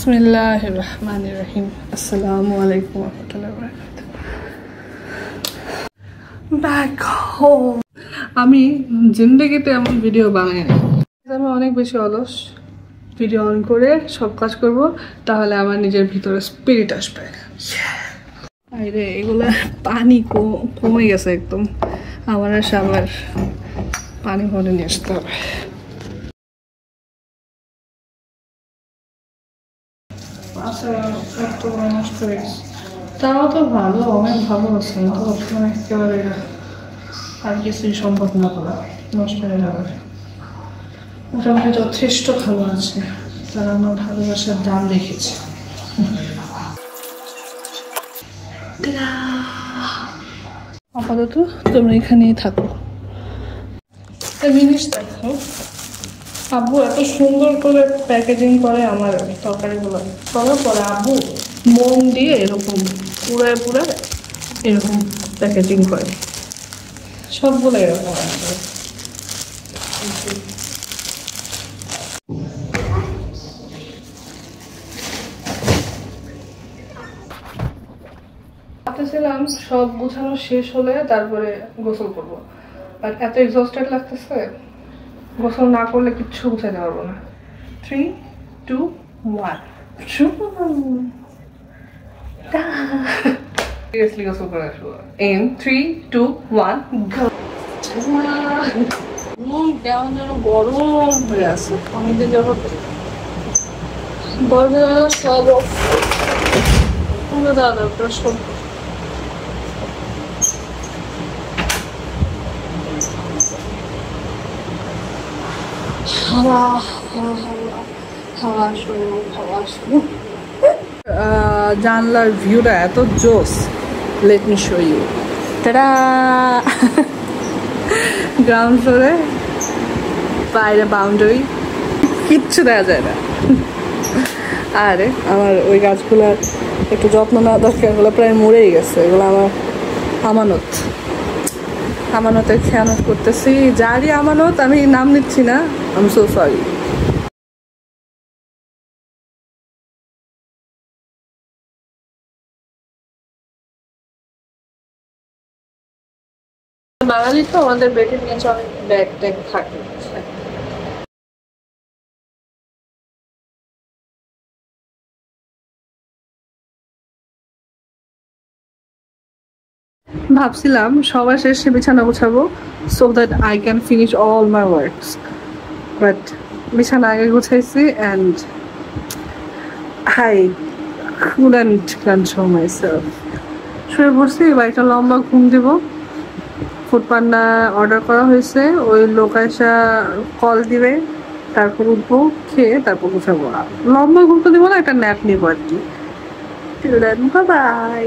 বিসমিল্লাহির রহমানির রহিম। আসসালামু আলাইকুম ওয়া রাহমাতুল্লাহি ওয়া বারাকাতুহু। Back home. আমি জিন্দেগিতে এমন ভিডিও বানাই না। আমি অনেক বেশি অলস। ভিডিও অন করে সব কাজ করব, তাহলে আমার নিজের ভিতরে স্পিরিট আসবে। আরে এগুলা পানি কমে গেছে একদম। আমার আবার পানি ভরে নিয়ে আসতে হবে। তাও তো ভালো, অনেক ভালো আছে। তো একেবারে আর কিছুই সম্ভব না করা, নষ্ট হয়ে যাবে। মোটামুটি যথেষ্ট ভালো আছে, তারা আমার ভালোবাসার দাম রেখেছে। আপাতত তোমরা এখানেই থাকো। জিনিস দেখো, আব্বু এত সুন্দর করে প্যাকেজিং করে আমার তরকারিগুলো। করার পরে আব্বু মোম দিয়ে এরকম পুরায় এরকম প্যাকেজিং করে, সবগুলো এরকম আসবে। ভাবতেছিলাম সব গুছানো শেষ হলে তারপরে গোসল করবো, বাট এত এক্সস্টেড লাগতেছে, গোসল না করলে কিচ্ছু গুছাতে পারবো না। 3, 2, 1 সিরিয়াসলি গোসল করে আসবো। In 3, 2, 1 go। কেমন যেন গরম হয়ে আছে, অনেকদিন যাবো গরম সব দাদা সব জানলার ভিউটা এত জোস। Let me show you. টাটা। গ্রাউন্ড ফ্লোরে বাইরে বাউন্ডারি, কিচ্ছু দেখা যায় না। আরে আমার ওই গাছগুলার একটু যত্ন নেওয়া দরকার, এগুলো প্রায় মরেই গেছে। এগুলো আমার আমানতের খেয়ানত করতেছি। যারই আমানত, আমি নাম নিচ্ছি না, আই এম সো সরি। বাঙালি তো, আমাদের বেডের নিচে অনেক ব্যাগ ট্যাগ থাকে। ভাবছিলাম সবার শেষে বিছানা গুছাবো, so that I can finish all my works, but বিছানা আগে গুছাইছি and I couldn't control myself। শুয়ে পড়ছি, বাড়িটা লম্বা ঘুম দিব। ফুড পান্ডা অর্ডার করা হয়েছে, ওই লোক এসে কল দিবে, তারপর উঠবো, খেয়ে তারপর গুছাবো। লম্বা ঘুম তো দিব না, একটা ন্যাপ নিবো আর কি। Bye bye.